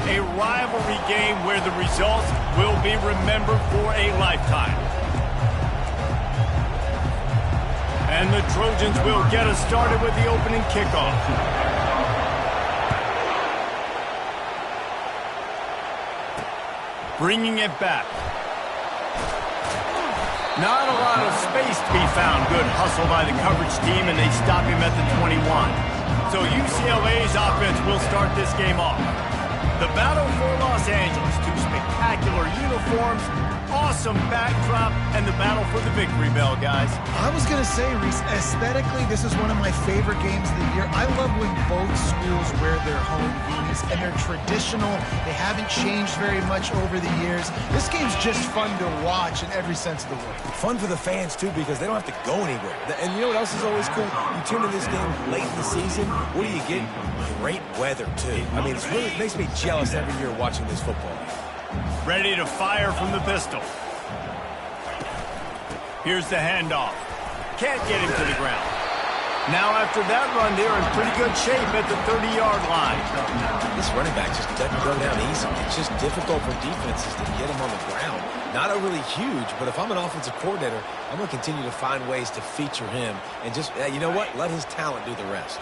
a rivalry game where the results will be remembered for a lifetime. And the Trojans will get us started with the opening kickoff. Bringing it back. Not a lot of space to be found. Good hustle by the coverage team, and they stop him at the 21. So UCLA's offense will start this game off. The battle for Los Angeles. Two spectacular uniforms, awesome backdrop, and the battle for the victory bell, guys. I was going to say, Reese, aesthetically, this is one of my favorite games of the year. I love when both schools wear their home unis, and they're traditional. They haven't changed very much over the years. This game's just fun to watch in every sense of the word. Fun for the fans, too, because they don't have to go anywhere. And you know what else is always cool? You tune in this game late in the season, what do you get? Great weather, too. I mean, it makes me jealous every year watching this football. Ready to fire from the pistol. Here's the handoff. Can't get him to the ground. Now after that run, they're in pretty good shape at the 30-yard line. This running back just doesn't go down easy. It's just difficult for defenses to get him on the ground. Not overly huge, but if I'm an offensive coordinator, I'm going to continue to find ways to feature him and just, you know what, let his talent do the rest.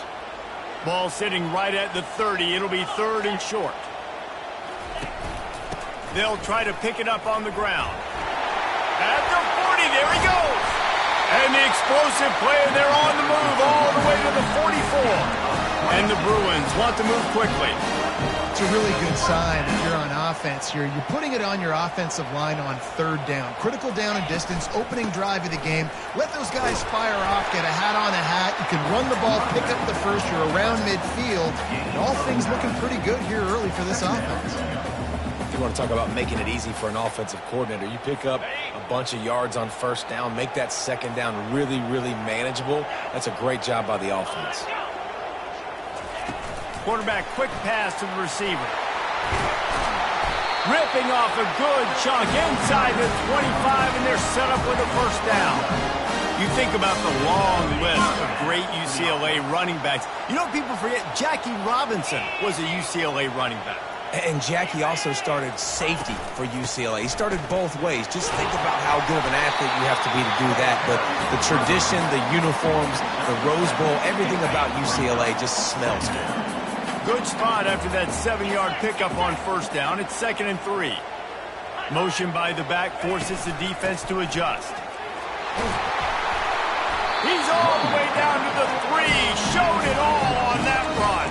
Ball sitting right at the 30. It'll be 3rd and short. They'll try to pick it up on the ground. At the 40, there he goes. And the explosive play, and they're on the move all the way to the 44. And the Bruins want to move quickly. It's a really good sign if you're on offense here. You're putting it on your offensive line on 3rd down. Critical down and distance, opening drive of the game. Let those guys fire off, get a hat on a hat. You can run the ball, pick up the first. You're around midfield. And all things looking pretty good here early for this offense. You want to talk about making it easy for an offensive coordinator. You pick up a bunch of yards on 1st down, make that 2nd down really, really manageable. That's a great job by the offense. Quarterback quick pass to the receiver. Ripping off a good chunk inside the 25, and they're set up with a 1st down. You think about the long list of great UCLA running backs. You know, people forget Jackie Robinson was a UCLA running back. And Jackie also started safety for UCLA. He started both ways. Just think about how good of an athlete you have to be to do that. But the tradition, the uniforms, the Rose Bowl, everything about UCLA just smells good. Good spot after that 7-yard pickup on 1st down. It's 2nd and 3. Motion by the back forces the defense to adjust. He's all the way down to the 3. Showed it all on that run.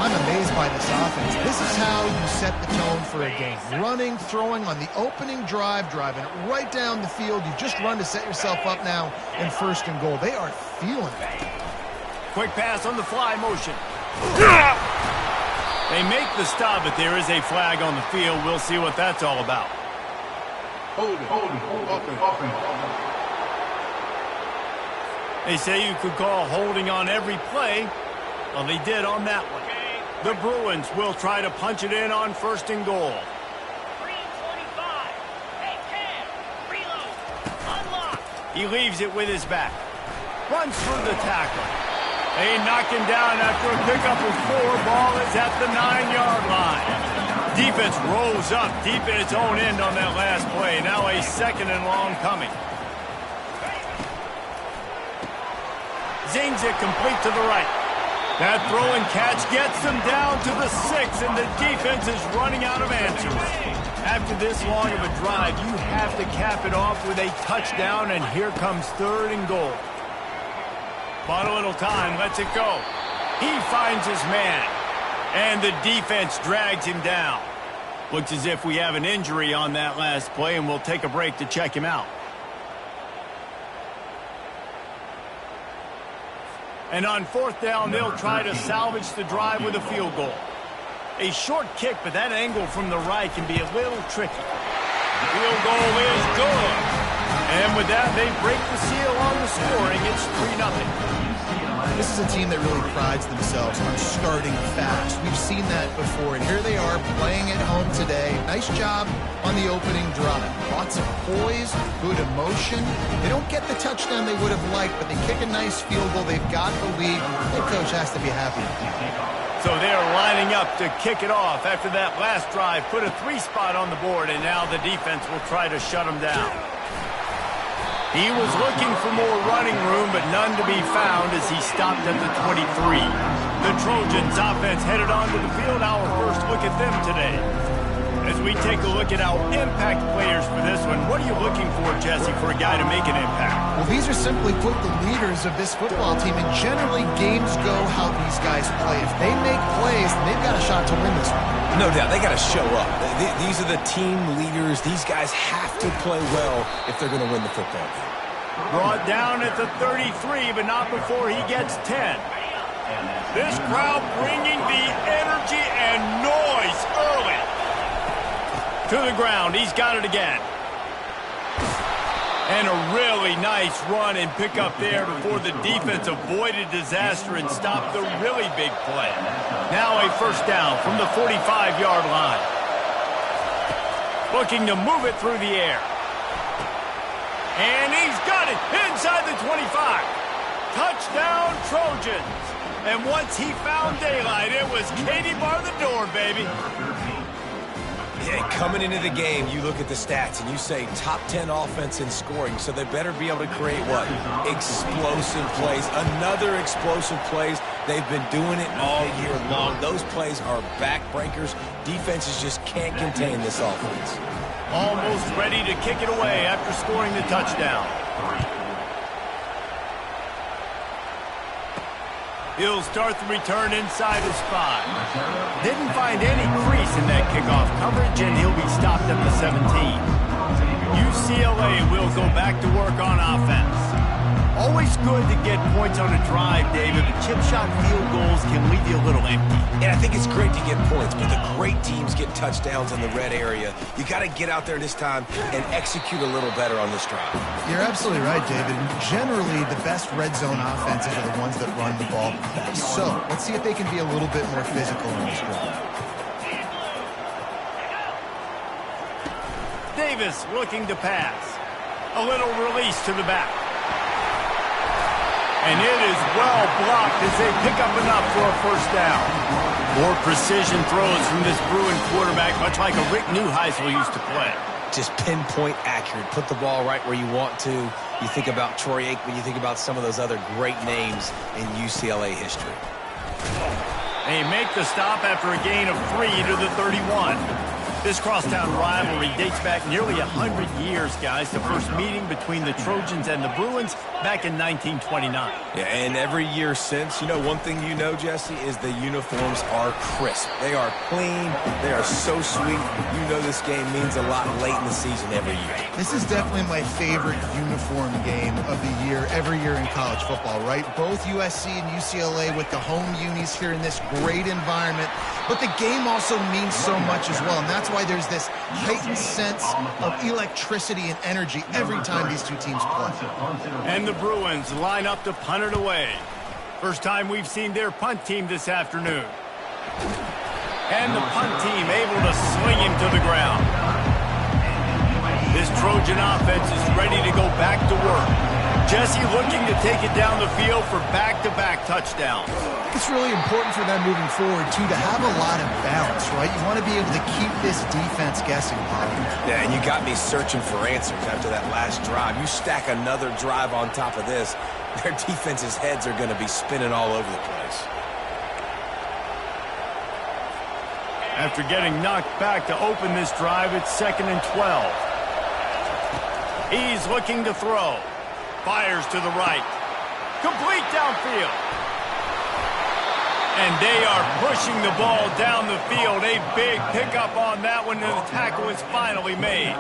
I'm amazed by this offense. This is how you set the tone for a game. Running, throwing on the opening drive, driving it right down the field. You just run to set yourself up now in 1st and goal. They are feeling it. Quick pass on the fly motion. They make the stop, but there is a flag on the field. We'll see what that's all about. Hold it. They say you could call holding on every play. Well, they did on that one. The Bruins will try to punch it in on 1st and goal. 3:25. Hey, Cam, reload. Unlock. He leaves it with his back. Runs through the tackle. They knock him down after a pickup of 4. Ball is at the 9-yard line. Defense rolls up deep in its own end on that last play. Now a 2nd and long coming. Zings it complete to the right. That throw and catch gets them down to the 6, and the defense is running out of answers. After this long of a drive, you have to cap it off with a touchdown, and here comes 3rd and goal. Bought a little time, lets it go. He finds his man, and the defense drags him down. Looks as if we have an injury on that last play, and we'll take a break to check him out. And on 4th down, they'll try to salvage the drive with a field goal. A short kick, but that angle from the right can be a little tricky. Field goal is good. And with that, they break the seal on the scoring. It's 3-0. This is a team that really prides themselves on starting fast. We've seen that before, and here they are playing at home today. Nice job on the opening drive. Lots of poise, good emotion. They don't get the touchdown they would have liked, but they kick a nice field goal. They've got the lead. The coach has to be happy. So they're lining up to kick it off after that last drive. Put a 3 spot on the board, and now the defense will try to shut them down. He was looking for more running room, but none to be found as he stopped at the 23. The Trojans offense headed onto the field. Our first look at them today. As we take a look at our impact players for this one, what are you looking for, Jesse, for a guy to make an impact? Well, these are simply put the leaders of this football team, and generally games go how these guys play. If they make plays, then they've got a shot to win this one. No doubt, they got to show up. These are the team leaders. These guys have to play well if they're going to win the football game. Brought down at the 33, but not before he gets 10. This crowd bringing the energy and noise early. To the ground, he's got it again. And a really nice run and pick up there before the defense avoided disaster and stopped the really big play. Now a first down from the 45-yard line. Looking to move it through the air. And he's got it inside the 25. Touchdown, Trojans. And once he found daylight, it was Katie bar the door, baby. Yeah, coming into the game, you look at the stats and you say top 10 offense in scoring, so they better be able to create what? Explosive plays. Another explosive plays. They've been doing it all year long. Those plays are backbreakers. Defenses just can't contain this offense. Almost ready to kick it away after scoring the touchdown. He'll start the return inside his 5. Didn't find any crease in that kickoff coverage, and he'll be stopped at the 17. UCLA will go back to work on offense. Always good to get points on a drive, David, but chip shot field goals can leave you a little empty. And I think it's great to get points, but the great teams get touchdowns in the red area. You got to get out there this time and execute a little better on this drive. You're absolutely right, David. Generally, the best red zone offenses are the ones that run the ball best. So let's see if they can be a little bit more physical in this drive. Davis looking to pass. A little release to the back. And it is well blocked as they pick up enough for a first down. More precision throws from this Bruin quarterback, much like a Rick Neuheisel used to play. Just pinpoint accurate. Put the ball right where you want to. You think about Troy Aikman, you think about some of those other great names in UCLA history. They make the stop after a gain of 3 to the 31. This crosstown rivalry dates back nearly 100 years, guys. The first meeting between the Trojans and the Bruins back in 1929. Yeah, and every year since, you know, one thing you know, Jesse, is the uniforms are crisp. They are clean. They are so sweet. You know this game means a lot late in the season every year. This is definitely my favorite uniform game of the year, every year in college football, right? Both USC and UCLA with the home unis here in this great environment. But the game also means so much as well, and that's why there's this heightened sense of electricity and energy every time these two teams play. And the Bruins line up to punt it away. First time we've seen their punt team this afternoon. And the punt team able to sling him to the ground. This Trojan offense is ready to go back to work. Jesse looking to take it down the field for back-to-back touchdowns. It's really important for them moving forward, too, to have a lot of balance, right? You want to be able to keep this defense guessing, Bob. Yeah, and you got me searching for answers after that last drive. You stack another drive on top of this, their defense's heads are going to be spinning all over the place. After getting knocked back to open this drive, it's 2nd and 12. He's looking to throw. Fires to the right. Complete downfield. And they are pushing the ball down the field. A big pickup on that one, and the tackle is finally made.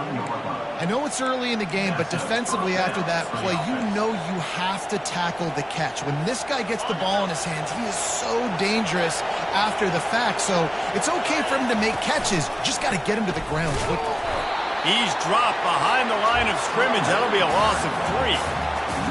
I know it's early in the game, but defensively after that play, you know you have to tackle the catch. When this guy gets the ball in his hands, he is so dangerous after the fact. So it's okay for him to make catches. Just got to get him to the ground quickly. He's dropped behind the line of scrimmage. That'll be a loss of 3.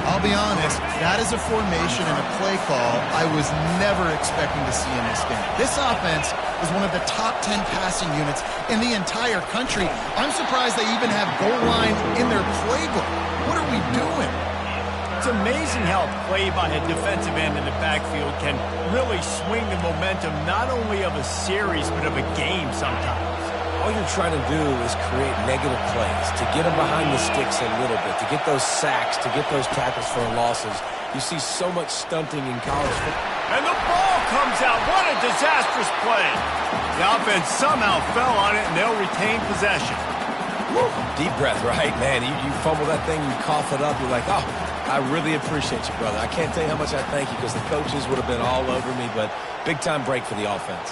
I'll be honest, that is a formation and a play call I was never expecting to see in this game. This offense is one of the top 10 passing units in the entire country. I'm surprised they even have goal line in their playbook. What are we doing? It's amazing how play by a defensive end in the backfield can really swing the momentum not only of a series but of a game sometimes. All you're trying to do is create negative plays, to get them behind the sticks a little bit, to get those sacks, to get those tackles for losses. You see so much stunting in college football. And the ball comes out. What a disastrous play. The offense somehow fell on it, and they'll retain possession. Woo. Deep breath, right? Man, you fumble that thing, you cough it up, you're like, oh, I really appreciate you, brother. I can't tell you how much I thank you because the coaches would have been all over me, but big-time break for the offense.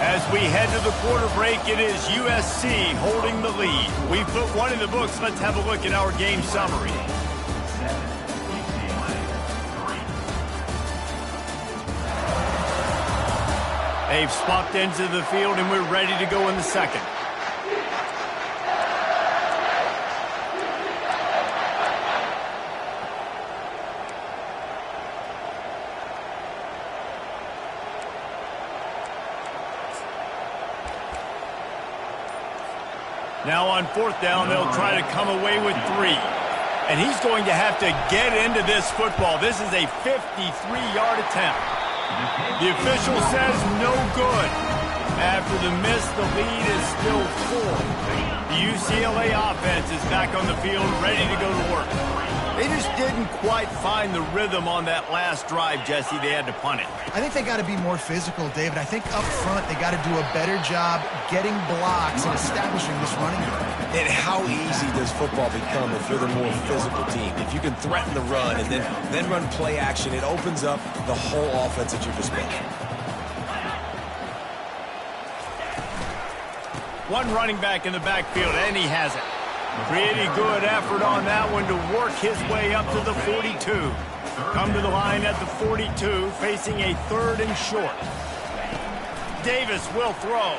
As we head to the quarter break, it is USC holding the lead. We've put one in the books. Let's have a look at our game summary. They've swapped ends of the field, and we're ready to go in the second. Now on fourth down, they'll try to come away with 3. And he's going to have to get into this football. This is a 53-yard attempt. The official says no good. After the miss, the lead is still 4. The UCLA offense is back on the field, ready to go to work. They just didn't quite find the rhythm on that last drive, Jesse. They had to punt it. I think they got to be more physical, David. I think up front they got to do a better job getting blocks and establishing this running game. And how easy does football become if you're the more physical team? If you can threaten the run and then run play action, it opens up the whole offense at your disposal. One running back in the backfield, and he has it. Pretty good effort on that one to work his way up to the 42. Come to the line at the 42, facing a 3rd and short. Davis will throw.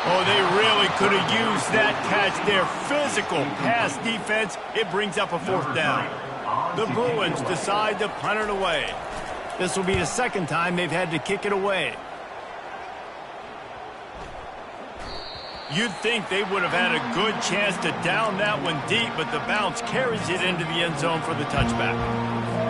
Oh, they really could have used that catch there. Physical pass defense. It brings up a 4th down. The Bruins decide to punt it away. This will be the second time they've had to kick it away. You'd think they would have had a good chance to down that one deep, but the bounce carries it into the end zone for the touchback.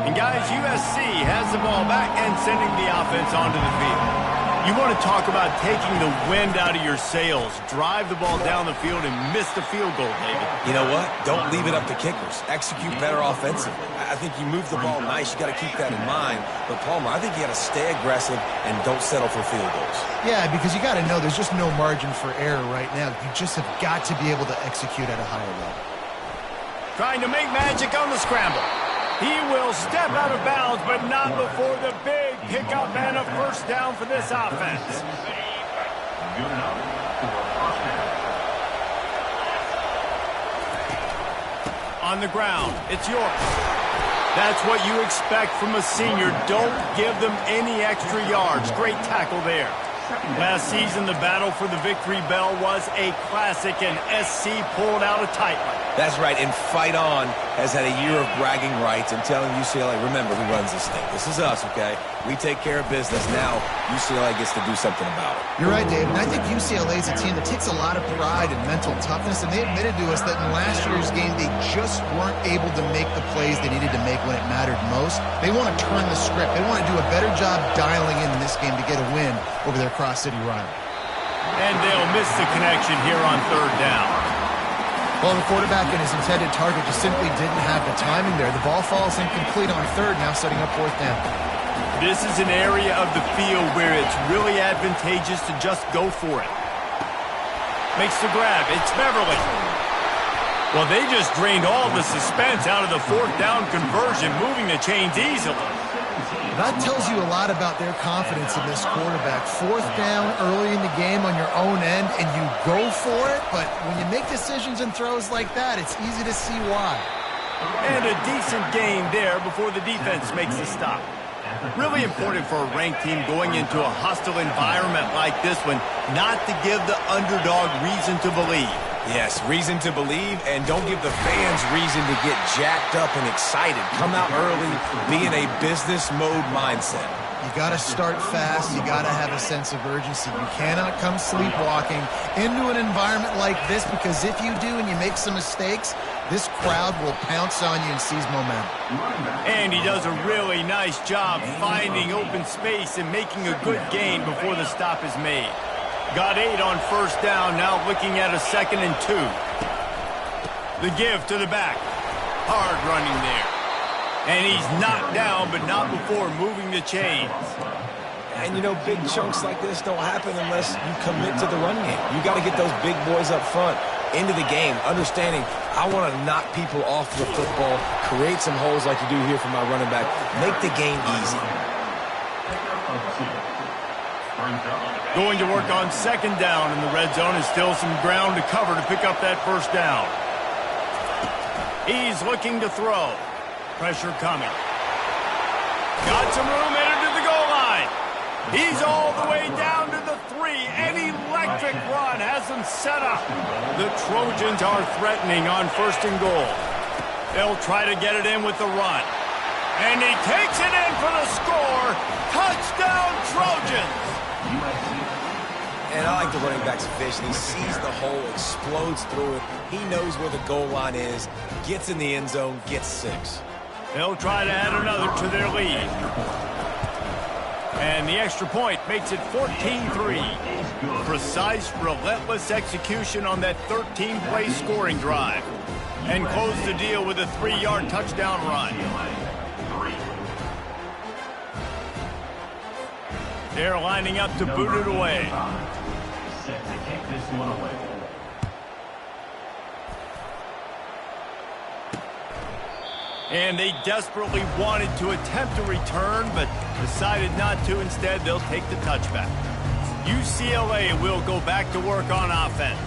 And guys, USC has the ball back and sending the offense onto the field. You want to talk about taking the wind out of your sails. Drive the ball down the field and miss the field goal, David. You know what? Don't leave it up to kickers. Execute better offensively. I think you move the ball nice. You got to keep that in mind. But, Palmer, I think you got to stay aggressive and don't settle for field goals. Yeah, because you got to know there's just no margin for error right now. You just have got to be able to execute at a higher level. Trying to make magic on the scramble. He will step out of bounds, but not before the big pickup and a 1st down for this offense. On the ground, it's yours. That's what you expect from a senior. Don't give them any extra yards. Great tackle there. Last season, the battle for the victory bell was a classic, and SC pulled out a tight one. That's right, and Fight On has had a year of bragging rights and telling UCLA, remember who runs this thing. This is us, okay? We take care of business. Now UCLA gets to do something about it. You're right, Dave. And I think UCLA is a team that takes a lot of pride in mental toughness, and they admitted to us that in last year's game, they just weren't able to make the plays they needed to make when it mattered most. They want to turn the script. They want to do a better job dialing in this game to get a win over their cross-city rival. And they'll miss the connection here on 3rd down. Well, the quarterback and his intended target just simply didn't have the timing there. The ball falls incomplete on 3rd, now setting up 4th down. This is an area of the field where it's really advantageous to just go for it. Makes the grab. It's Beverly. Well, they just drained all the suspense out of the 4th down conversion, moving the chains easily. That tells you a lot about their confidence in this quarterback. 4th down early in the game on your own end, and you go for it, but when you make decisions and throws like that, it's easy to see why. And a decent gain there before the defense makes the stop. Really important for a ranked team going into a hostile environment like this one, not to give the underdog reason to believe. Yes, reason to believe, and don't give the fans reason to get jacked up and excited. Come out early, be in a business mode mindset. You got to start fast. You got to have a sense of urgency. You cannot come sleepwalking into an environment like this, because if you do and you make some mistakes, this crowd will pounce on you and seize momentum. And he does a really nice job finding open space and making a good gain before the stop is made. Got 8 on first down, now looking at a 2nd and 2. The give to the back. Hard running there. And he's knocked down, but not before moving the chains. And, you know, big chunks like this don't happen unless you commit to the run game. You got to get those big boys up front into the game, understanding I want to knock people off the football, create some holes like you do here for my running back, make the game easy. Going to work on 2nd down in the red zone, and still some ground to cover to pick up that first down. He's looking to throw. Pressure coming. Got some room, headed to the goal line. He's all the way down to the 3. An electric run has them set up. The Trojans are threatening on 1st and goal. They'll try to get it in with the run. And he takes it in for the score. Touchdown, Trojans! And I like the running back's vision. He sees the hole, explodes through it. He knows where the goal line is, gets in the end zone, gets 6. They'll try to add another to their lead. And the extra point makes it 14-3. Precise, relentless execution on that 13-play scoring drive. And close the deal with a 3-yard touchdown run. They're lining up to boot it away. Set to kick this one away. And they desperately wanted to attempt a return, but decided not to. Instead, they'll take the touchback. UCLA will go back to work on offense.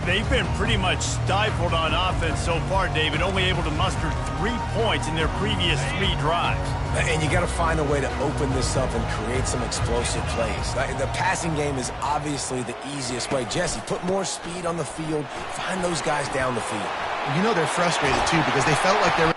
They've been pretty much stifled on offense so far, David, only able to muster 3 points in their previous 3 drives. And you got to find a way to open this up and create some explosive plays. The passing game is obviously the easiest way. Jesse, put more speed on the field. Find those guys down the field. You know they're frustrated, too, because they felt like they were...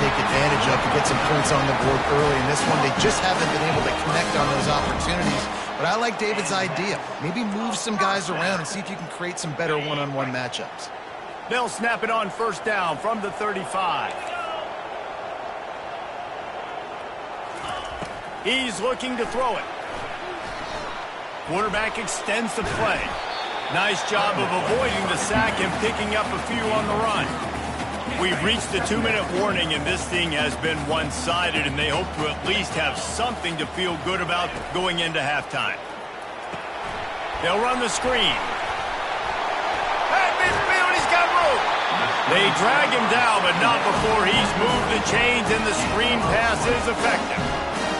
take advantage of to get some points on the board early. In this one, they just haven't been able to connect on those opportunities. But I like David's idea. Maybe move some guys around and see if you can create some better one-on-one matchups. They'll snap it on 1st down from the 35. He's looking to throw it. Quarterback extends the play. Nice job of avoiding the sack and picking up a few on the run. We've reached the 2-minute warning, and this thing has been one-sided, and they hope to at least have something to feel good about going into halftime. They'll run the screen. At midfield, he's got room. They drag him down, but not before he's moved the chains, and the screen pass is effective.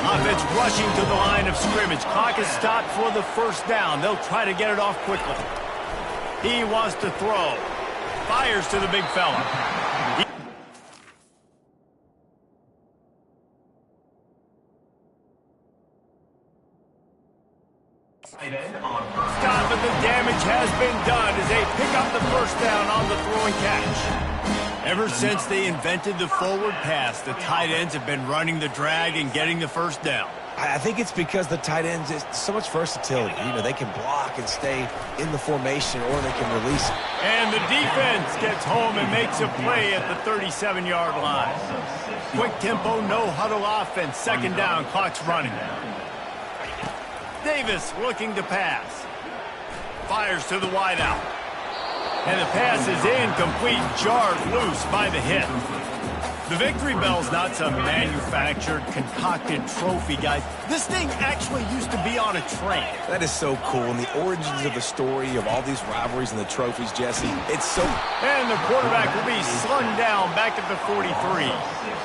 Offense rushing to the line of scrimmage. Clock is stopped for the 1st down. They'll try to get it off quickly. He wants to throw. Fires to the big fella. Stop, but the damage has been done as they pick up the first down on the throw and catch. Ever since they invented the forward pass, the tight ends have been running the drag and getting the first down. I think it's because the tight ends, is so much versatility. You know, they can block and stay in the formation, or they can release it. And the defense gets home and makes a play at the 37-yard line. Quick tempo, no huddle offense. Second down, clock's running. Davis looking to pass. Fires to the wideout. And the pass is incomplete, jarred loose by the hit. The victory bell's not some manufactured, concocted trophy, guys. This thing actually used to be on a train. That is so cool. And the origins of the story of all these rivalries and the trophies, Jesse, it's so... And the quarterback will be slung down back at the 43.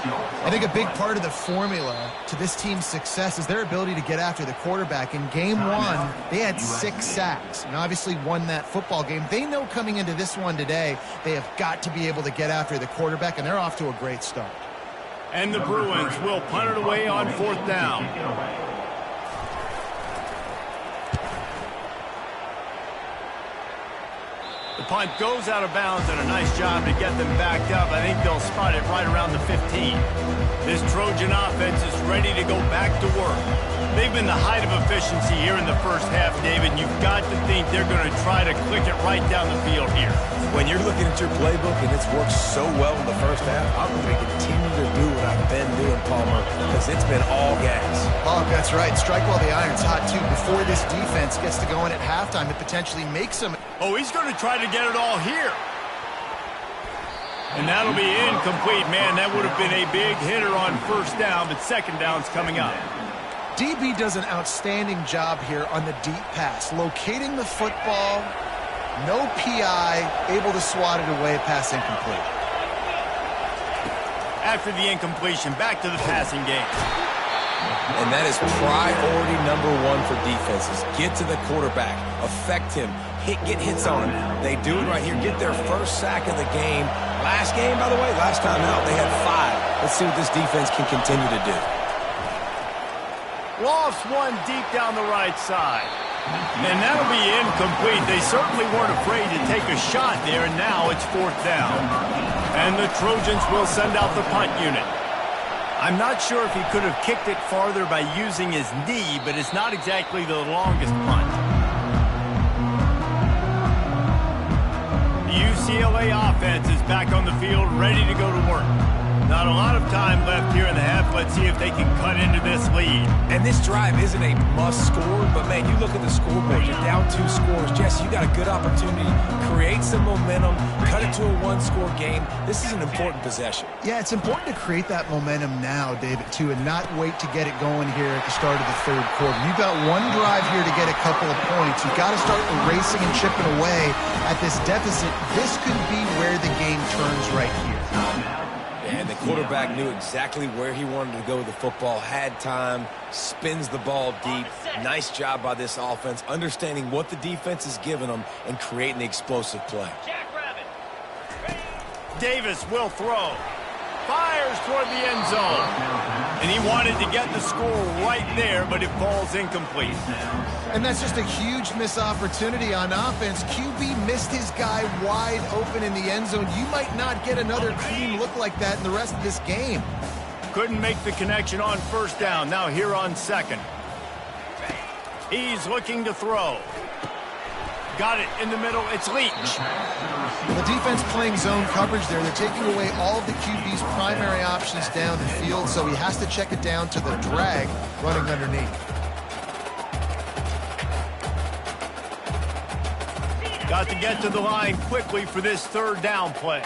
I think a big part of the formula to this team's success is their ability to get after the quarterback. In game one, they had 6 sacks and obviously won that football game. They know coming into this one today, they have got to be able to get after the quarterback, and they're off to a great start. And the Bruins will punt it away on 4th down. The punt goes out of bounds, and a nice job to get them backed up. I think they'll spot it right around the 15. This Trojan offense is ready to go back to work. They've been the height of efficiency here in the first half, David. You've got to think they're going to try to click it right down the field here. When you're looking at your playbook and it's worked so well in the first half, I'm going to continue to do what I've been doing, Palmer, because it's been all gas. Oh, that's right. Strike while the iron's hot, too. Before this defense gets to going at halftime, it potentially makes them... Oh, he's going to try to get it all here. And that'll be incomplete. Man, that would have been a big hitter on first down, but second down's coming up. DB does an outstanding job here on the deep pass, locating the football, no PI, able to swat it away, pass incomplete. After the incompletion, back to the passing game. And that is priority number 1 for defenses. Get to the quarterback, affect him, get hits on him. They do it right here, get their first sack of the game. Last game, by the way, last time out, they had 5. Let's see what this defense can continue to do. Lofts one deep down the right side. And that'll be incomplete. They certainly weren't afraid to take a shot there, and now it's 4th down. And the Trojans will send out the punt unit. I'm not sure if he could have kicked it farther by using his knee, but it's not exactly the longest punt. The UCLA offense is back on the field, ready to go to work. Not a lot of time left here in the half. Let's see if they can cut into this lead. And this drive isn't a must score, but man, you look at the scoreboard, you're down 2 scores. Jesse, you got a good opportunity, create some momentum, cut it to a 1-score game. This is an important possession. Yeah, it's important to create that momentum now, David, too, and not wait to get it going here at the start of the 3rd quarter. You've got one drive here to get a couple of points. You've got to start erasing and chipping away at this deficit. This could be where the game turns right here. And the quarterback knew exactly where he wanted to go with the football, had time, spins the ball deep. Nice job by this offense, understanding what the defense is giving them and creating the explosive play. Davis will throw. Fires toward the end zone. And he wanted to get the score right there, but it falls incomplete. And that's just a huge missed opportunity on offense. QB missed his guy wide open in the end zone. You might not get another clean look like that in the rest of this game. Couldn't make the connection on first down. Now here on second. He's looking to throw. Got it in the middle. It's Leach. The defense playing zone coverage there. They're taking away all of the QB's primary options down the field, so he has to check it down to the drag running underneath. Got to get to the line quickly for this 3rd down play.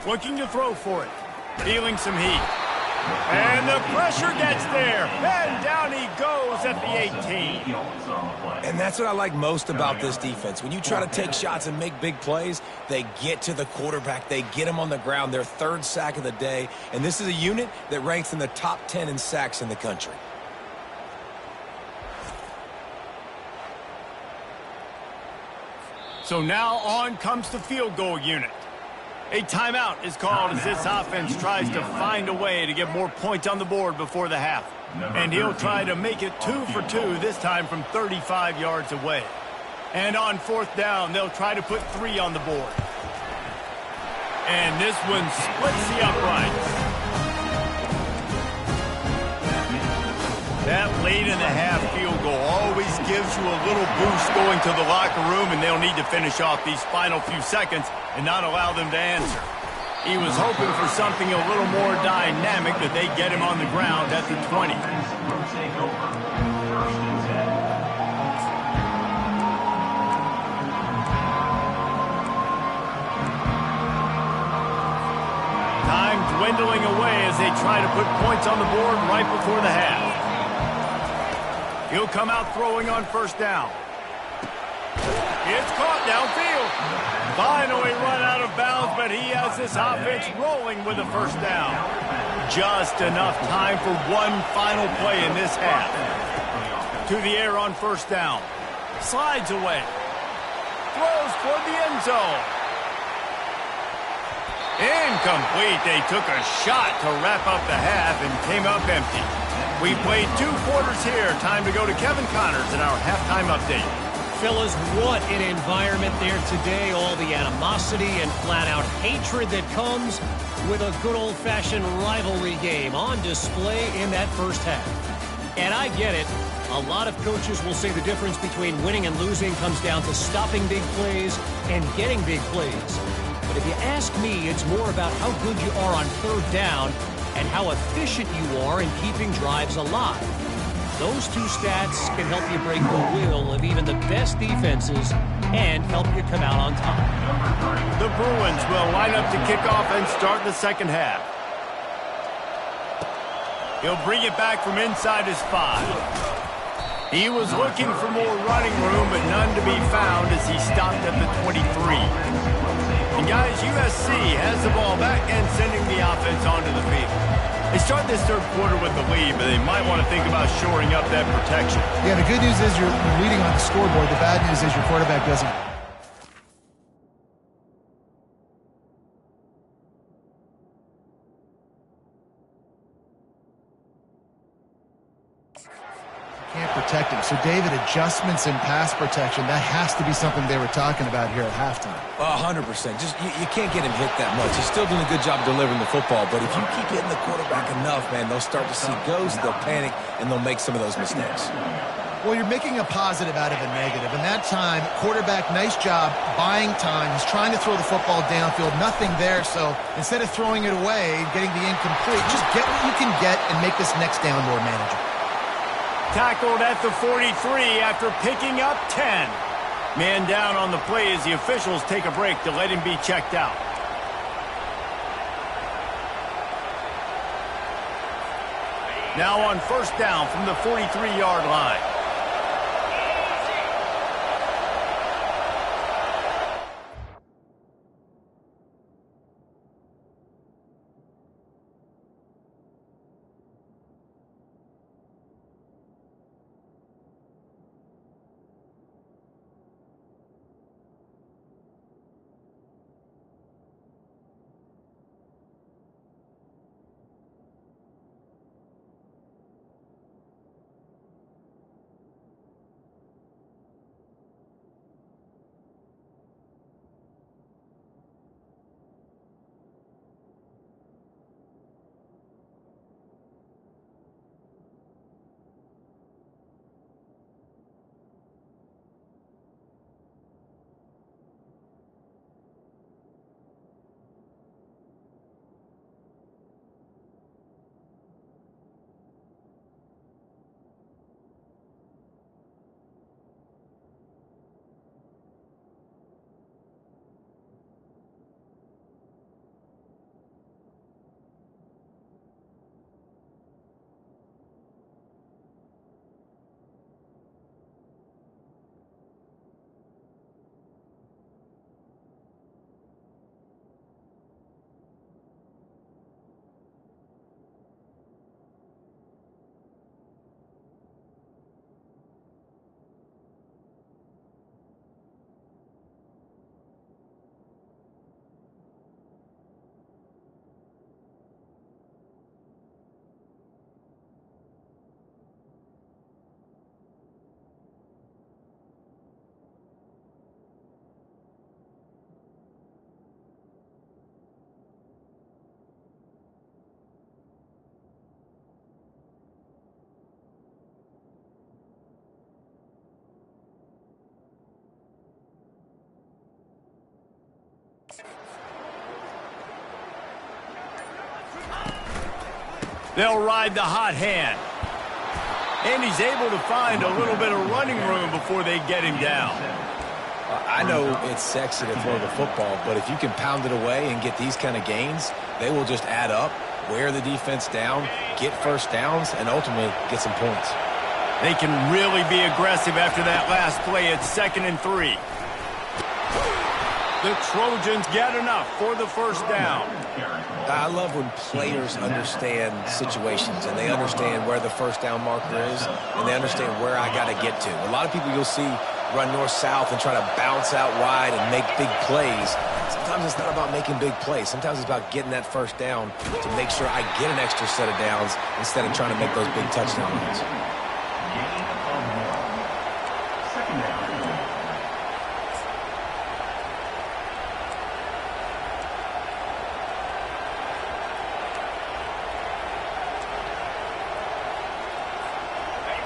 Looking to throw for it. Feeling some heat. And the pressure gets there. And down he goes at the 18. And that's what I like most about this defense. When you try to take shots and make big plays, they get to the quarterback. They get him on the ground. Their 3rd sack of the day. And this is a unit that ranks in the top 10 in sacks in the country. So now on comes the field goal unit. A timeout is called as this offense tries to find a way to get more points on the board before the half. And he'll try to make it 2 for 2, this time from 35 yards away. And on 4th down, they'll try to put 3 on the board. And this one splits the uprights. That late-in-the-half field goal always gives you a little boost going to the locker room, and they'll need to finish off these final few seconds and not allow them to answer. He was hoping for something a little more dynamic, that they get him on the ground at the 20. Time dwindling away as they try to put points on the board right before the half. He'll come out throwing on 1st down. It's caught downfield. Finally run out of bounds, but he has this offense rolling with a 1st down. Just enough time for one final play in this half. To the air on 1st down. Slides away. Throws toward the end zone. Incomplete. They took a shot to wrap up the half and came up empty. We played 2 quarters here. Time to go to Kevin Connors in our halftime update. Fellas, what an environment there today. All the animosity and flat-out hatred that comes with a good old-fashioned rivalry game on display in that first half. And I get it. A lot of coaches will say the difference between winning and losing comes down to stopping big plays and getting big plays. But if you ask me, it's more about how good you are on 3rd down and how efficient you are in keeping drives alive. Those 2 stats can help you break the will of even the best defenses and help you come out on top. The Bruins will line up to kick off and start the second half. He'll bring it back from inside his 5. He was looking for more running room, but none to be found as he stopped at the 23. And guys, USC has the ball back and sending the offense onto the field. They start this 3rd quarter with the lead, but they might want to think about shoring up that protection. Yeah, the good news is you're leading on the scoreboard. The bad news is your quarterback doesn't. Can't protect him. So, David, adjustments in pass protection, that has to be something they were talking about here at halftime. 100%. Just you can't get him hit that much. He's still doing a good job delivering the football, but if you keep hitting the quarterback enough, man, they'll start to see ghosts, they'll panic, and they'll make some of those mistakes. Well, you're making a positive out of a negative. And that time, quarterback, nice job buying time. He's trying to throw the football downfield. Nothing there. So instead of throwing it away, getting the incomplete, just get what you can get and make this next down more manageable. Tackled at the 43 after picking up 10. Man down on the play as the officials take a break to let him be checked out. Now on 1st down from the 43-yard line. They'll ride the hot hand. And he's able to find a little bit of running room before they get him down. I know it's sexy to throw the football, but if you can pound it away and get these kind of gains, they will just add up, wear the defense down, get first downs, and ultimately get some points. They can really be aggressive after that last play. It's 2nd and 3. The Trojans get enough for the first down. I love when players understand situations and they understand where the first down marker is and they understand where I got to get to. A lot of people you'll see run north-south and try to bounce out wide and make big plays. Sometimes it's not about making big plays. Sometimes it's about getting that first down to make sure I get an extra set of downs instead of trying to make those big touchdown runs.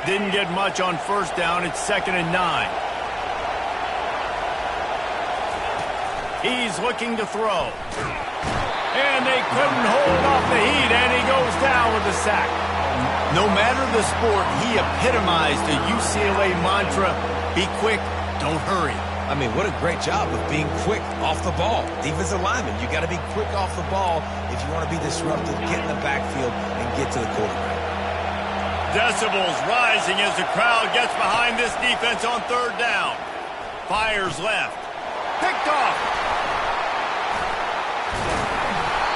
Didn't get much on first down. It's 2nd and 9. He's looking to throw. And they couldn't hold off the heat, and he goes down with a sack. No matter the sport, he epitomized the UCLA mantra, be quick, don't hurry. I mean, what a great job of being quick off the ball. Defensive lineman, you got to be quick off the ball if you want to be disruptive, get in the backfield, and get to the quarterback. Decibels rising as the crowd gets behind this defense on 3rd down. Fires left. Picked off.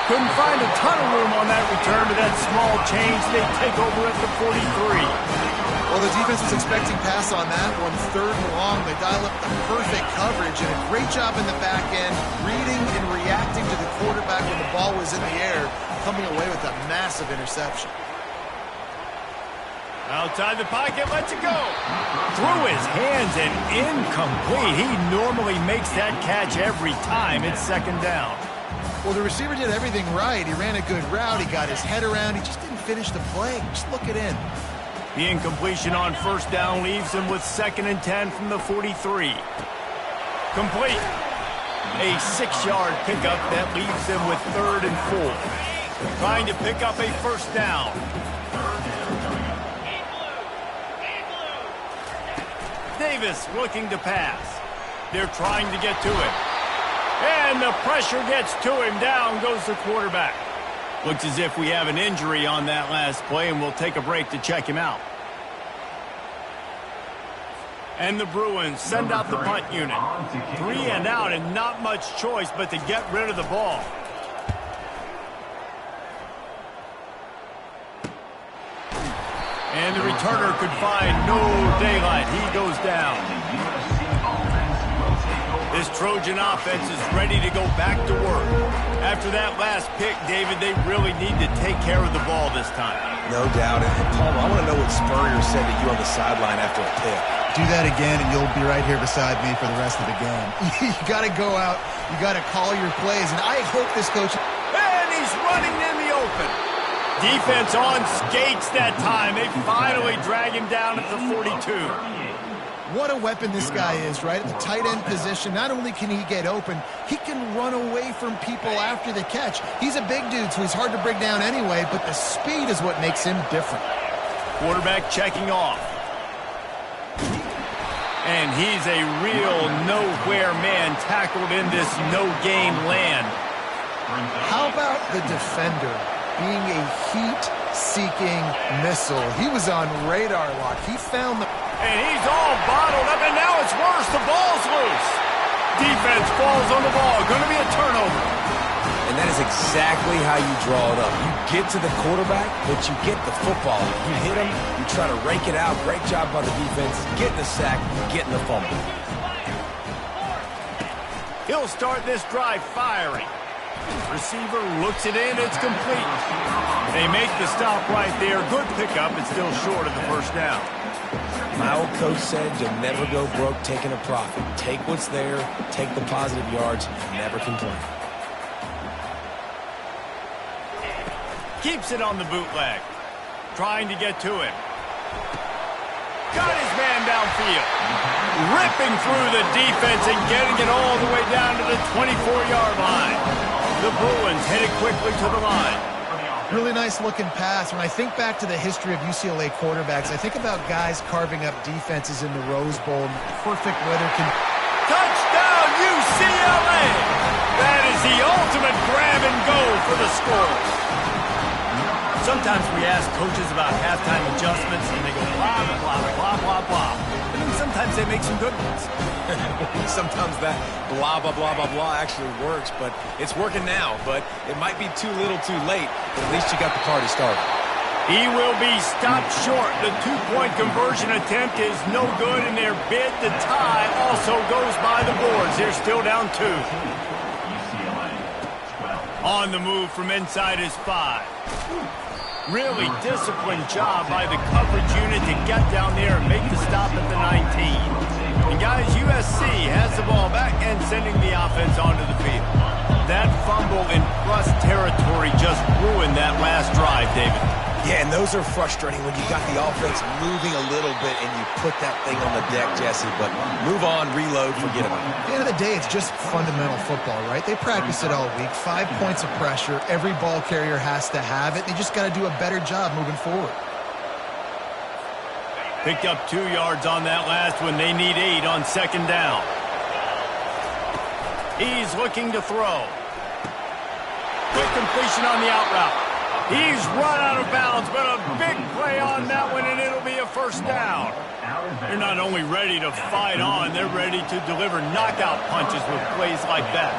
Couldn't find a ton of room on that return to that small change. They take over at the 43. Well, the defense was expecting pass on that one. 3rd and long. They dial up the perfect coverage and a great job in the back end, reading and reacting to the quarterback when the ball was in the air, coming away with a massive interception. Outside the pocket, lets it go. Through his hands and incomplete. He normally makes that catch every time. It's 2nd down. Well, the receiver did everything right. He ran a good route. He got his head around. He just didn't finish the play. Just look it in. The incompletion on first down leaves him with 2nd and 10 from the 43. Complete. A 6-yard pickup that leaves him with 3rd and 4. Trying to pick up a first down. Davis looking to pass. They're trying to get to him. And the pressure gets to him. Down goes the quarterback. Looks as if we have an injury on that last play, and we'll take a break to check him out. And the Bruins send out the punt unit. 3 and out and not much choice but to get rid of the ball. And the returner could find no daylight. He goes down. This Trojan offense is ready to go back to work. After that last pick, David, they really need to take care of the ball this time. No doubt. And Palmer, I want to know what Spurrier said to you on the sideline after a pick. Do that again, and you'll be right here beside me for the rest of the game. You got to go out. You got to call your plays, and I hope this coach... And he's running in the open. Defense on skates that time. They finally drag him down at the 42. What a weapon this guy is, right? At the tight end position, not only can he get open, he can run away from people after the catch. He's a big dude, so he's hard to bring down anyway, but the speed is what makes him different. Quarterback checking off. And he's a real nowhere man tackled in this no-gain land. How about the defender being a heat-seeking missile? He was on radar lock. He found the... And he's all bottled up, and now it's worse. The ball's loose. Defense falls on the ball. Going to be a turnover. And that is exactly how you draw it up. You get to the quarterback, but you get the football. You hit him, you try to rake it out. Great job by the defense. Getting the sack, getting the fumble. He'll start this drive firing. Receiver looks it in. It's complete. They make the stop right there. Good pickup. It's still short of the first down. My old coach said you'll never go broke taking a profit. Take what's there, take the positive yards, never complain. Keeps it on the bootleg. Trying to get to him. Got his man downfield. Ripping through the defense and getting it all the way down to the 24-yard line. The Bruins headed quickly to the line. Really nice looking pass. When I think back to the history of UCLA quarterbacks, I think about guys carving up defenses in the Rose Bowl in perfect weather. Touchdown, UCLA! That is the ultimate grab and go for the score. Sometimes we ask coaches about halftime adjustments, and they go blah, blah, blah, blah, blah. And then sometimes they make some good ones. Sometimes that blah, blah, blah, blah, blah actually works, but it's working now. But it might be too little too late, but at least you got the party started. He will be stopped short. The two-point conversion attempt is no good, and their bid to tie also goes by the boards. They're still down 2. On the move from inside his 5. Really disciplined job by the coverage unit to get down there and make the stop at the 19. And guys, USC has the ball back and sending the offense onto the field. That fumble in plus territory just ruined that last drive, David. Yeah, and those are frustrating when you got the offense moving a little bit and you put that thing on the deck, Jesse. But move on, reload, forget about it. At the end of the day, it's just fundamental football, right? They practice it all week. 5 points of pressure. Every ball carrier has to have it. They just got to do a better job moving forward. Picked up 2 yards on that last one. They need 8 on second down. He's looking to throw. Quick completion on the out route. He's run out of bounds, but a big play on that one, and it'll be a first down. They're not only ready to fight on, they're ready to deliver knockout punches with plays like that.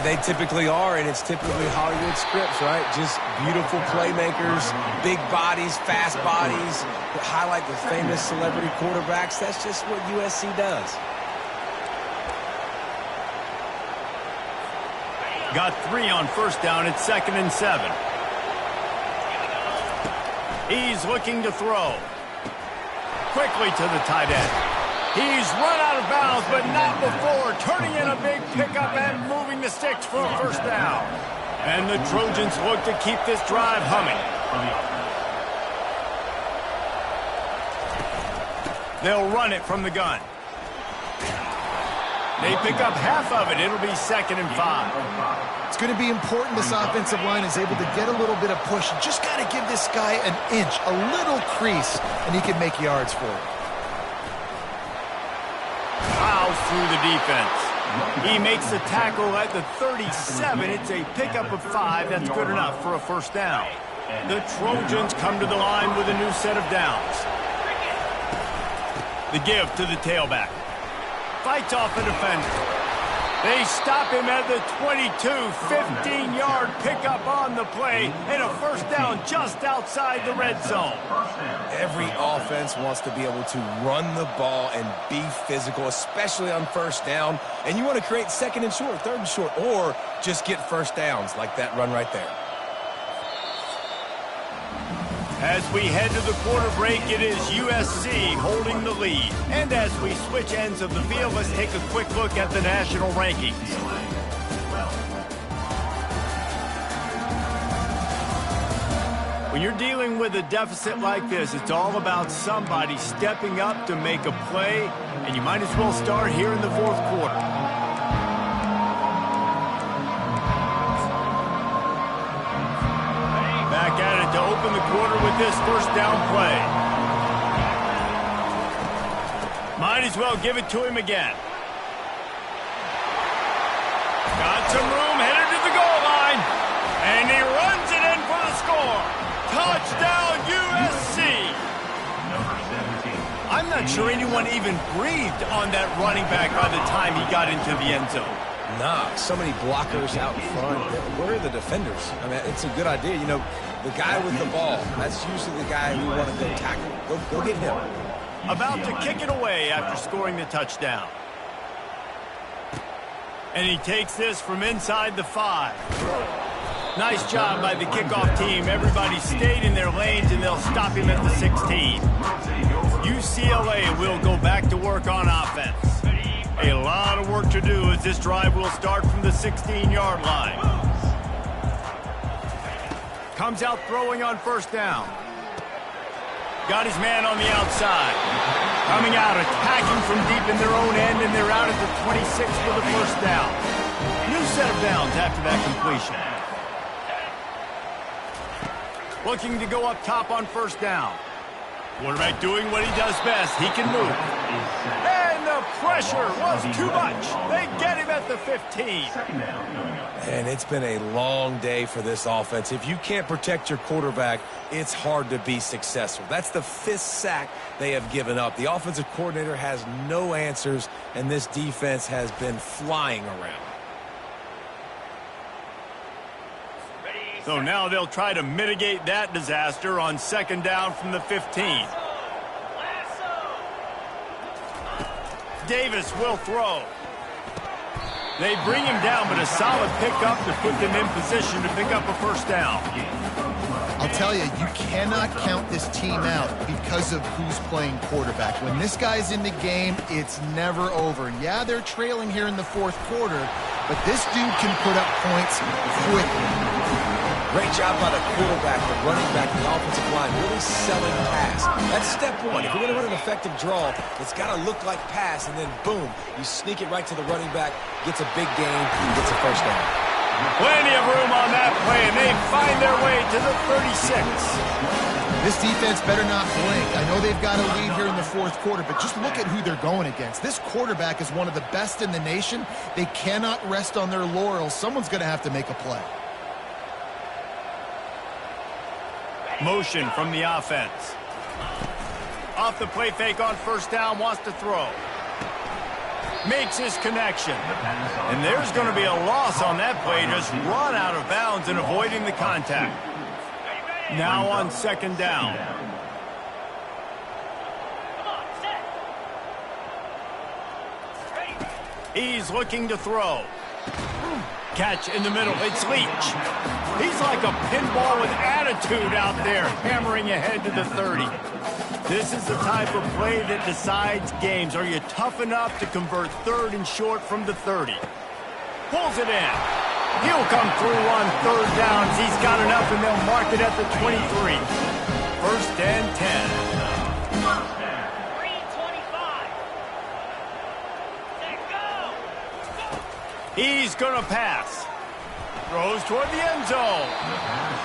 They typically are, and it's typically Hollywood scripts, right? Just beautiful playmakers, big bodies, fast bodies, highlight the famous celebrity quarterbacks. That's just what USC does. Got 3 on first down. It's 2nd and 7. He's looking to throw. Quickly to the tight end. He's run out of bounds, but not before. Turning in a big pickup and moving the sticks for a first down. And the Trojans look to keep this drive humming. They'll run it from the gun. They pick up half of it. It'll be 2nd and 5. It's going to be important this offensive line is able to get a little bit of push. Just got to give this guy an inch, a little crease, and he can make yards for it. Plows through the defense. He makes the tackle at the 37. It's a pickup of 5. That's good enough for a first down. The Trojans come to the line with a new set of downs. The give to the tailback. Fights off a defender. They stop him at the 22, 15-yard pickup on the play, and a first down just outside the red zone. Every offense wants to be able to run the ball and be physical, especially on first down. And you want to create 2nd and short, 3rd and short, or just get first downs like that run right there. As we head to the quarter break, it is USC holding the lead. And as we switch ends of the field, let's take a quick look at the national rankings. When you're dealing with a deficit like this, it's all about somebody stepping up to make a play, and you might as well start here in the 4th quarter. Back at it to open the quarter with this first down play. Might as well give it to him again. Got some room, headed to the goal line. And he runs it in for the score. Touchdown, USC. I'm not sure anyone even breathed on that running back by the time he got into the end zone. Nah, so many blockers out in front. Where are the defenders? I mean, it's a good idea. You know, the guy with the ball, that's usually the guy who want to go tackle. Go get him. About to kick it away after scoring the touchdown. And he takes this from inside the 5. Nice job by the kickoff team. Everybody stayed in their lanes, and they'll stop him at the 16. UCLA will go back to work on offense. A lot of work to do as this drive will start from the 16-yard line. Comes out throwing on first down. Got his man on the outside. Coming out, attacking from deep in their own end, and they're out at the 26 for the first down. New set of downs after that completion. Looking to go up top on first down. Quarterback doing what he does best. He can move. And the pressure was too much. They get him at the 15. And it's been a long day for this offense. If you can't protect your quarterback, it's hard to be successful. That's the 5th sack they have given up. The offensive coordinator has no answers, and this defense has been flying around. So now they'll try to mitigate that disaster on second down from the 15. Davis will throw. They bring him down, but a solid pickup to put them in position to pick up a first down. I'll tell you, you cannot count this team out because of who's playing quarterback. When this guy's in the game, it's never over. Yeah, they're trailing here in the 4th quarter, but this dude can put up points quickly. Great job by the quarterback, the running back, the offensive line, really selling pass. That's step one. If you're going to run an effective draw, it's got to look like pass, and then boom, you sneak it right to the running back, gets a big gain, gets a first down. Plenty of room on that play, and they find their way to the 36. This defense better not blink. I know they've got a lead here in the 4th quarter, but just look at who they're going against. This quarterback is one of the best in the nation. They cannot rest on their laurels. Someone's going to have to make a play. Motion from the offense. Off the play fake on first down, wants to throw. Makes his connection. And there's going to be a loss on that play. Just run out of bounds and avoiding the contact. Now on second down. He's looking to throw. Catch in the middle. It's Leach. He's like a pinball with attitude out there, hammering ahead to the 30. This is the type of play that decides games. Are you tough enough to convert 3rd and short from the 30? Pulls it in. He'll come through on 3rd downs. He's got enough, and they'll mark it at the 23. 1st and 10. He's going to pass. Throws toward the end zone.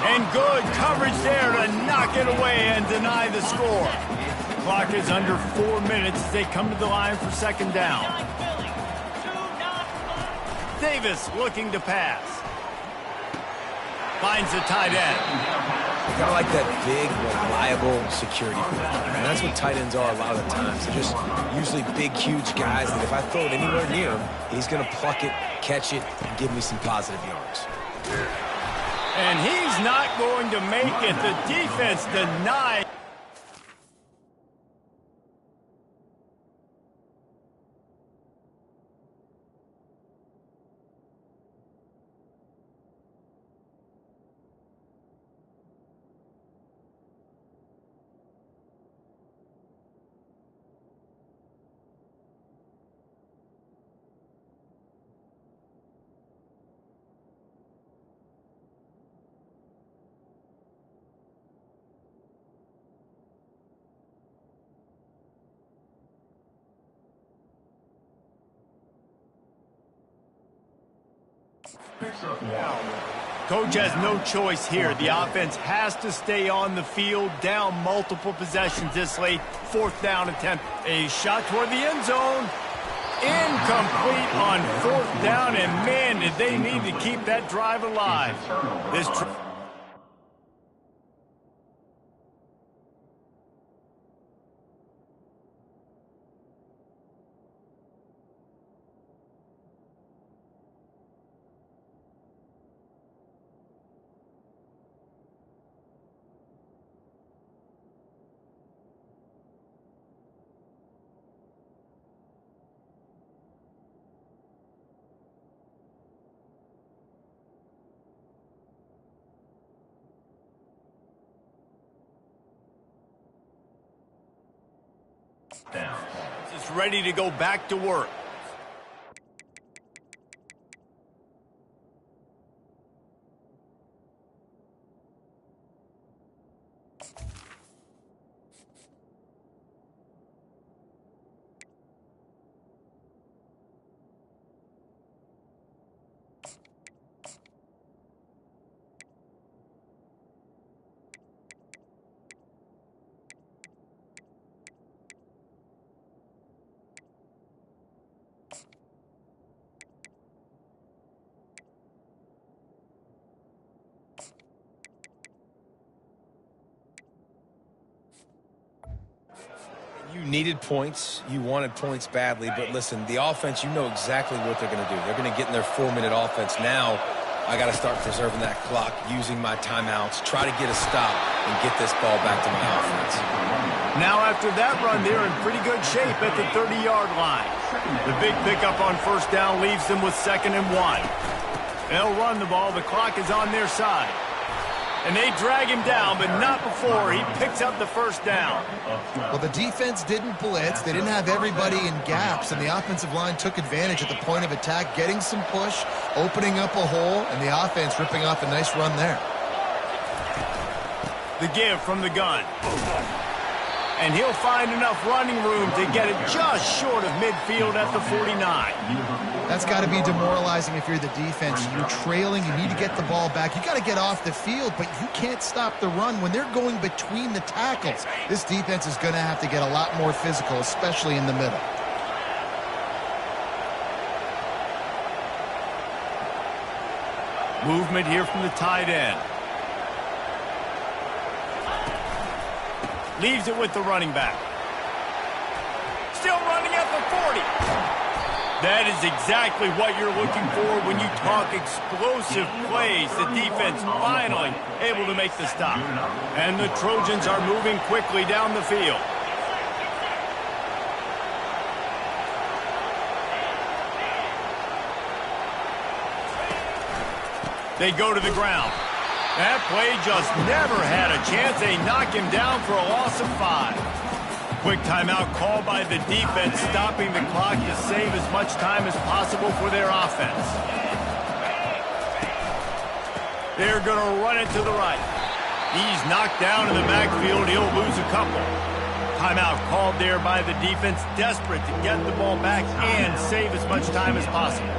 And good coverage there to knock it away and deny the score. Clock is under 4 minutes as they come to the line for second down. Davis looking to pass. Finds the tight end. Kind of like that big, reliable security blanket. And that's what tight ends are a lot of the times. They're just usually big, huge guys that if I throw it anywhere near him, he's going to pluck it, catch it, and give me some positive yards. And he's not going to make it. The defense denied. Coach has no choice here. The offense has to stay on the field, down multiple possessions this late. 4th down attempt. A shot toward the end zone. Incomplete on 4th down, and man, did they need to keep that drive alive. This is ready to go back to work. needed points. You wanted points badly. But listen, the offense, you know exactly what they're going to do. They're going to get in their 4-minute offense. Now I got to start preserving that clock, using my timeouts, try to get a stop, and get this ball back to my offense. Now after that run, they're in pretty good shape at the 30-yard line. The big pickup on first down leaves them with 2nd and 1. They'll run the ball. The clock is on their side. And they drag him down, but not before he picks up the first down. Well, the defense didn't blitz. They didn't have everybody in gaps, and the offensive line took advantage at the point of attack, getting some push, opening up a hole, and the offense ripping off a nice run there. The give from the gun. And he'll find enough running room to get it just short of midfield at the 49. That's got to be demoralizing if you're the defense. You're trailing. You need to get the ball back. You got to get off the field, but you can't stop the run. When they're going between the tackles, this defense is going to have to get a lot more physical, especially in the middle. Movement here from the tight end. Leaves it with the running back. Still running at the 40. That is exactly what you're looking for when you talk explosive plays. The defense finally able to make the stop. And the Trojans are moving quickly down the field. They go to the ground. That play just never had a chance. They knock him down for a loss of 5. Quick timeout called by the defense, stopping the clock to save as much time as possible for their offense. They're going to run it to the right. He's knocked down in the backfield. He'll lose a couple. Timeout called there by the defense, desperate to get the ball back and save as much time as possible.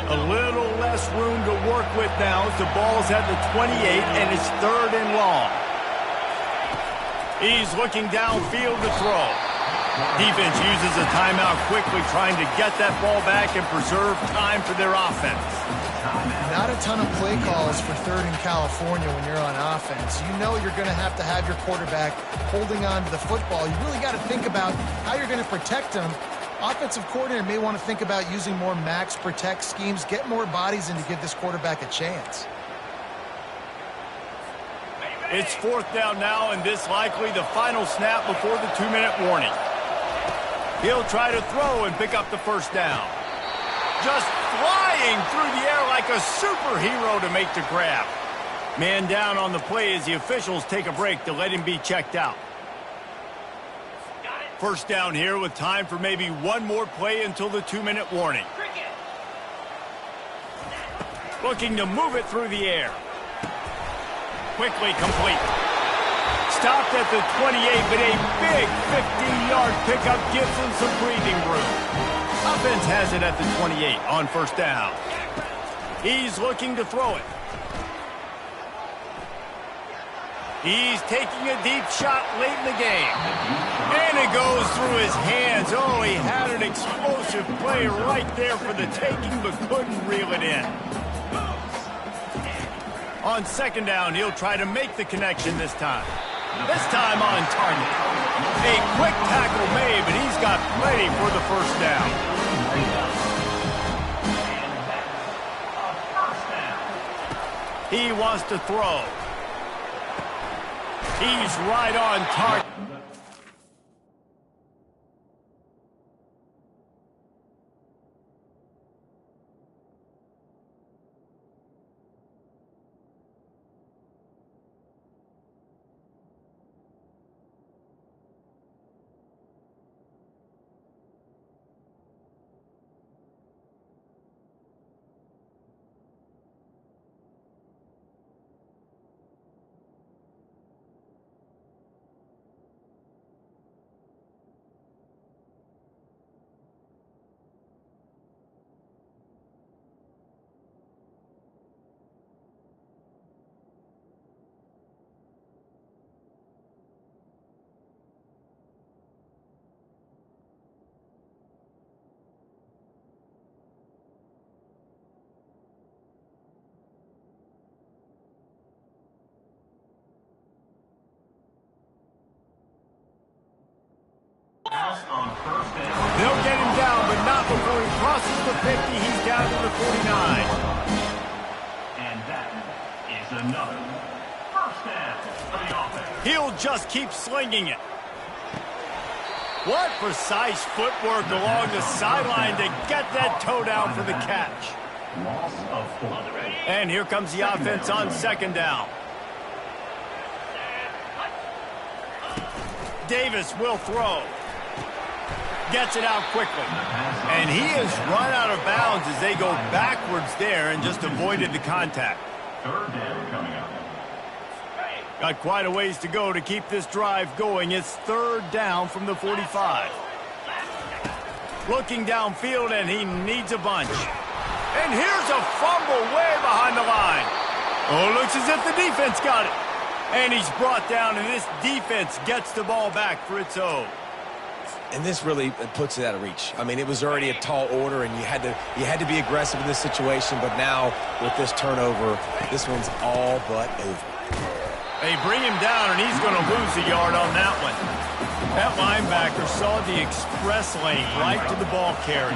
A little less room to work with now as the ball's at the 28 and it's 3rd and long. He's looking downfield to throw. Defense uses a timeout quickly, trying to get that ball back and preserve time for their offense. Not a ton of play calls for 3rd in California when you're on offense. You know you're going to have your quarterback holding on to the football. You really got to think about how you're going to protect him. Offensive coordinator may want to think about using more max protect schemes, get more bodies in to give this quarterback a chance. It's 4th down now, and this likely the final snap before the 2-minute warning. He'll try to throw and pick up the first down. Just flying through the air like a superhero to make the grab. Man down on the play as the officials take a break to let him be checked out. First down here with time for maybe one more play until the 2-minute warning. Looking to move it through the air. Quickly complete. Stopped at the 28, but a big 15-yard pickup gives him some breathing room. Offense has it at the 28 on first down. He's looking to throw it. He's taking a deep shot late in the game. And it goes through his hands. Oh, he had an explosive play right there for the taking, but couldn't reel it in. On second down, he'll try to make the connection this time. This time on target. A quick tackle made, but he's got plenty for the first down. He wants to throw. He's right on target. down to the 49. And that is another first down for the offense. He'll just keep slinging it. What precise footwork along the sideline to get that toe down for the catch. Loss of 4. And here comes the offense on second down. Davis will throw. Gets it out quickly. And he has run out of bounds as they go backwards there and just avoided the contact. Third down coming up. Got quite a ways to go to keep this drive going. It's third down from the 45. Looking downfield, and he needs a bunch. And here's a fumble way behind the line. Oh, looks as if the defense got it. And he's brought down, and this defense gets the ball back for its own. And this really puts it out of reach. I mean, it was already a tall order, and you had to be aggressive in this situation. But now, with this turnover, this one's all but over. They bring him down, and he's going to lose a yard on that one. That linebacker saw the express lane right to the ball carrier.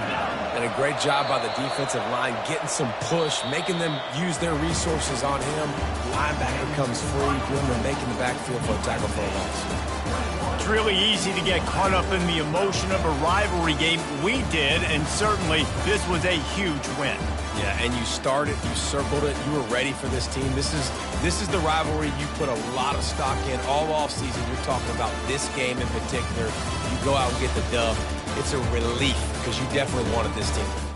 And a great job by the defensive line getting some push, making them use their resources on him. Linebacker comes free, boom, and making the backfield for a tackle for a loss. It's really easy to get caught up in the emotion of a rivalry game. We did, and certainly this was a huge win. Yeah, and you started, you circled it, you were ready for this team. This is the rivalry you put a lot of stock in all offseason. You're talking about this game in particular. You go out and get the dub. It's a relief because you definitely wanted this team.